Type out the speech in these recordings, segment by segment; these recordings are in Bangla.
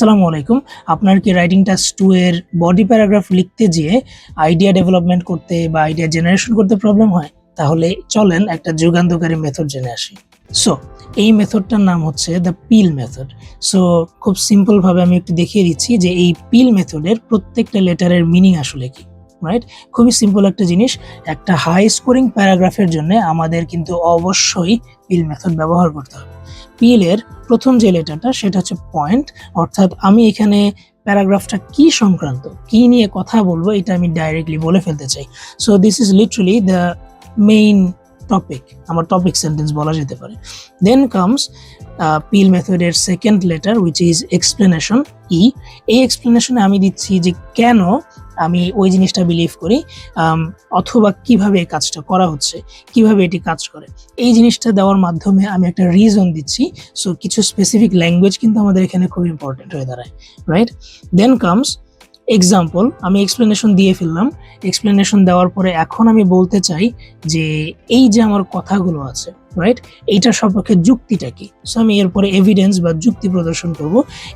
আসসালামু আলাইকুম। আপনার কি রাইটিং টাস্ক 2 এর বডি প্যারাগ্রাফ লিখতে যেয়ে আইডিয়া ডেভেলপমেন্ট করতে বা আইডিয়া জেনারেশন করতে প্রবলেম হয়? তাহলে চলেন একটা যুগান্তকারী মেথড জেনে আসি। সো এই মেথডটার নাম হচ্ছে দ্য পিল মেথড। সো খুব সিম্পল ভাবে আমি একটু দেখিয়ে দিচ্ছি যে এই পিল মেথডের প্রত্যেকটা লেটারের মিনিং আসলে কি, রাইট? খুবই সিম্পল একটা জিনিস। একটা হাই স্কোরিং প্যারাগ্রাফের জন্য আমাদের কিন্তু অবশ্যই পিল মেথড ব্যবহার করতে হবে। পিলের প্রথম যে লেটারটা সেটা হচ্ছে পয়েন্ট, অর্থাৎ আমি এখানে প্যারাগ্রাফটা কি সংক্রান্ত, কি নিয়ে কথা বলবো এটা আমি ডাইরেক্টলি বলে ফেলতে চাই। So this is literally the main topic, আমার টপিক সেন্টেন্স বলা যেতে পারে। দেন কামস পিল মেথডের second letter which is explanation, E. এই এক্সপ্লেনেশনে আমি দিচ্ছি যে কেন আমি ওই জিনিসটা বিলিভ করি, অথবা কিভাবে এই কাজটা করা হচ্ছে, কিভাবে এটি কাজ করে। এই জিনিসটা দেওয়ার মাধ্যমে আমি একটা রিজন দিচ্ছি। সো কিছু স্পেসিফিক ল্যাঙ্গুয়েজ কিন্তু আমাদের এখানে খুব ইম্পর্টেন্ট হয়ে দাঁড়ায়, রাইট? Then comes example. আমি এক্সপ্লেনেশন দিয়ে ফেললাম। এক্সপ্লেনেশন দেওয়ার পরে এখন আমি বলতে চাই যে এই যে আমার কথাগুলো আছে, রাইট, এইটার সপক্ষে যুক্তিটা কি। সো আমি এরপরে এভিডেন্স বা যুক্তি প্রদর্শন করব।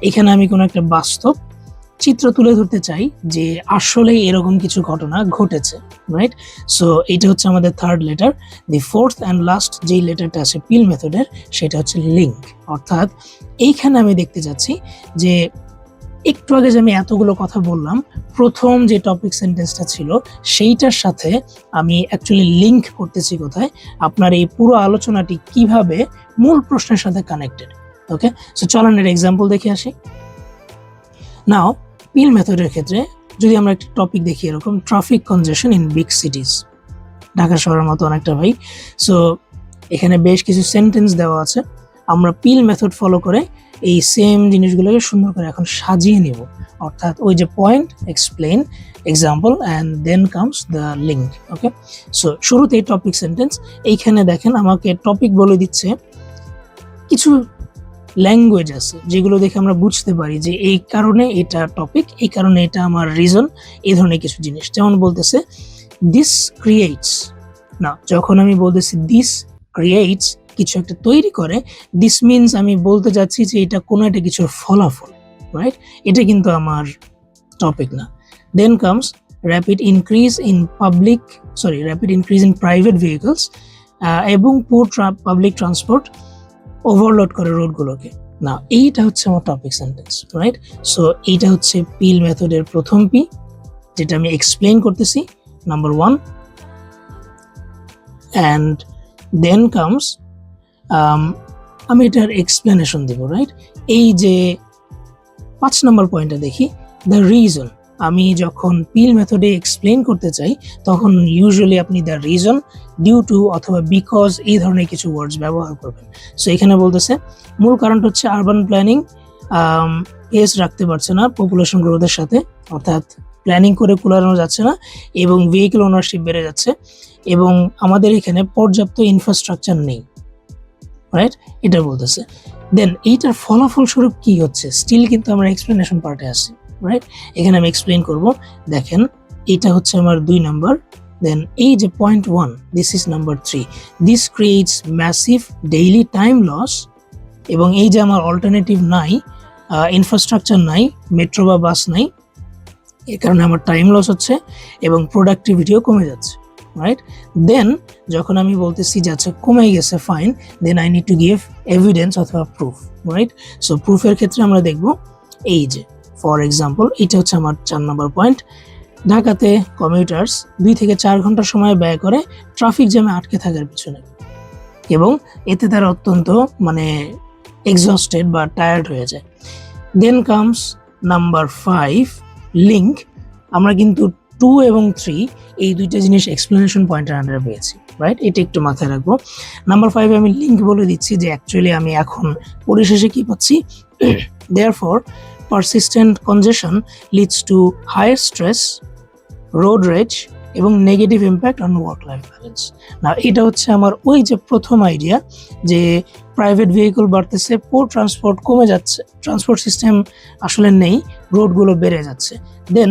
এখানে আমি কোনো একটা বাস্তব চিত্র তুলে ধরতে চাই যে আসলেই এরকম কিছু ঘটনা ঘটেছে, রাইট? সো এটা হচ্ছে আমাদের third letter. The fourth and last যেই লেটারটা আছে পিল মেথডের সেটা হচ্ছে লিঙ্ক, অর্থাৎ এইখানে আমি দেখতে চাচ্ছি যে একটু আগে যে আমি এতগুলো কথা বললাম, প্রথম যে টপিক সেন্টেন্সটা ছিল সেইটার সাথে আমি অ্যাকচুয়ালি লিঙ্ক করতেছি কোথায়, আপনার এই পুরো আলোচনাটি কিভাবে মূল প্রশ্নের সাথে কানেক্টেড। ওকে, সো চলেন এর এক্সাম্পল দেখে আসি। নাও পিল মেথডের ক্ষেত্রে যদি আমরা একটা টপিক দেখি এরকম ট্রাফিক কনজেশন ইন বিগ সিটিজ, ঢাকা শহরের মতো অনেকটা ভাই। সো এখানে বেশ কিছু সেন্টেন্স দেওয়া আছে। আমরা পিল মেথড ফলো করে এই সেম জিনিসগুলোকে সুন্দর করে এখন সাজিয়ে নেব, অর্থাৎ ওই যে point, explain, example and then comes the link. Okay, so শুরুতেই টপিক সেন্টেন্স। এইখানে দেখেন আমাকে টপিক বলে দিচ্ছে কিছু ল্যাঙ্গুয়েজ আছে যেগুলো দেখে আমরা বুঝতে পারি যে এই কারণে এটা টপিক, এই কারণে এটা আমার রিজন, এই ধরনের কিছু জিনিস। যেমন বলতেছে দিস ক্রিয়েটস, না যখন আমি বলতেছি দিস ক্রিয়েটস, কিছু একটা তৈরি করে, দিস মিনস আমি বলতে যাচ্ছি যে এটা কোনো একটা কিছুর ফলাফল, রাইট? এটা কিন্তু আমার টপিক না। Then comes rapid increase in private vehicles, এবং পুর পাবলিক ট্রান্সপোর্ট ওভারলোড করে রোডগুলোকে। না, এইটা হচ্ছে আমার টপিক সেন্টেন্স, রাইট? সো এইটা হচ্ছে পিল মেথডের প্রথম পি, যেটা আমি এক্সপ্লেইন করতেছি, নাম্বার 1। অ্যান্ড দেন কামস আমি এটার এক্সপ্লেনেশন দিব, রাইট? এই যে 5 নম্বর পয়েন্টটা দেখি, দ্য রিজন। আমি যখন পিল মেথডে এক্সপ্লেইন করতে চাই তখন ইউজুয়ালি আপনি দ্য রিজন, ডিউ টু অথবা বিকজ এই ধরনের কিছু ওয়ার্ডস ব্যবহার করবেন। সো এখানে বলতেছে মূল কারণটা হচ্ছে আরবান প্ল্যানিং পেস রাখতে পারছে না পপুলেশন গ্রোথের সাথে, অর্থাৎ প্ল্যানিং করে কুলানো যাচ্ছে না এবং ভেহিকেল ওনারশিপ বেড়ে যাচ্ছে এবং আমাদের এখানে পর্যাপ্ত ইনফ্রাস্ট্রাকচার নেই, রাইট? এটা বলতেছে। দেন এইটার ফলাফল স্বরূপ কি হচ্ছে, স্টিল কিন্তু আমরা এক্সপ্লেনেশন পার্টে আসি, রাইট? এখানে আমি এক্সপ্লেইন করব। দেখেন এটা হচ্ছে আমার 2 নাম্বার। দেন এই যে point 1, this is number 3, this creates massive daily time loss, এবং এই যে আমার অল্টারনেটিভ নাই, ইনফ্রাস্ট্রাকচার নাই, মেট্রো বা বাস নাই, এর কারণে আমার টাইম লস হচ্ছে এবং প্রোডাক্টিভিটিও কমে যাচ্ছে, রাইট? দেন যখন আমি বলতেছি যে আচ্ছা কমে গেছে, fine, then I need to give evidence অথবা প্রুফ, রাইট? সো প্রুফের ক্ষেত্রে আমরা দেখব এই যে ফর এক্সাম্পল, এটা হচ্ছে আমার 4 নম্বর পয়েন্ট। ঢাকাতে কমিউটার্স 2 থেকে 4 ঘন্টা সময় ব্যয় করে ট্রাফিক জ্যামে আটকে থাকার পিছনে, এবং এতে তারা অত্যন্ত এক্সস্টেড বা টায়ার্ড হয়ে যায়। Then comes number 5, link. আমরা কিন্তু 2 এবং 3 এই দুইটা জিনিস এক্সপ্লেনেশন পয়েন্টের আন্ডারে পেয়েছি, রাইট? এটা একটু মাথায় রাখবো। নাম্বার 5 আমি লিঙ্ক বলে দিচ্ছি যে অ্যাকচুয়ালি আমি এখন পরিশেষে কি পাচ্ছি, therefore persistent congestion leads to higher stress, road rage এবং negative impact on work life balance. না, এটা হচ্ছে আমার ওই যে প্রথম আইডিয়া যে প্রাইভেট ভেহিকল বাড়তেছে, পোর ট্রান্সপোর্ট কমে যাচ্ছে, ট্রান্সপোর্ট সিস্টেম আসলে নেই, রোডগুলো বেড়ে যাচ্ছে। দেন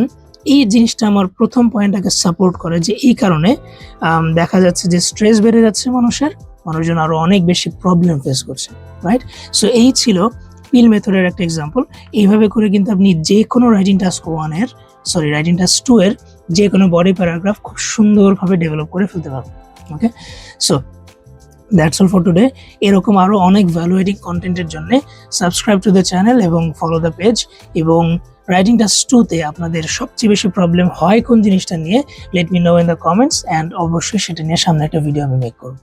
এই জিনিসটা আমার প্রথম পয়েন্টটাকে সাপোর্ট করে যে এই কারণে দেখা যাচ্ছে যে স্ট্রেস বেড়ে যাচ্ছে মানুষজন আরো অনেক বেশি প্রবলেম ফেস করছে, রাইট? সো এই ছিল ফিল মেথডের একটা এক্সাম্পল। এইভাবে করে কিন্তু আপনি যে কোনো রাইটিং টাস্ক 2 এর যে কোনো বডি প্যারাগ্রাফ খুব সুন্দরভাবে ডেভেলপ করে ফেলতে পারবেন। Okay, so that's all for today. এরকম আরও অনেক ভ্যালুয়েটিং কন্টেন্টের জন্য সাবস্ক্রাইব টু দ্য চ্যানেল এবং ফলো দ্য পেজ। এবং রাইটিং টাস্ক 2-তে আপনাদের সবচেয়ে বেশি প্রবলেম হয় কোন জিনিসটা নিয়ে, let me know in the comments, and অবশ্যই সেটা নিয়ে সামনে একটা ভিডিও আমি মেক করবো।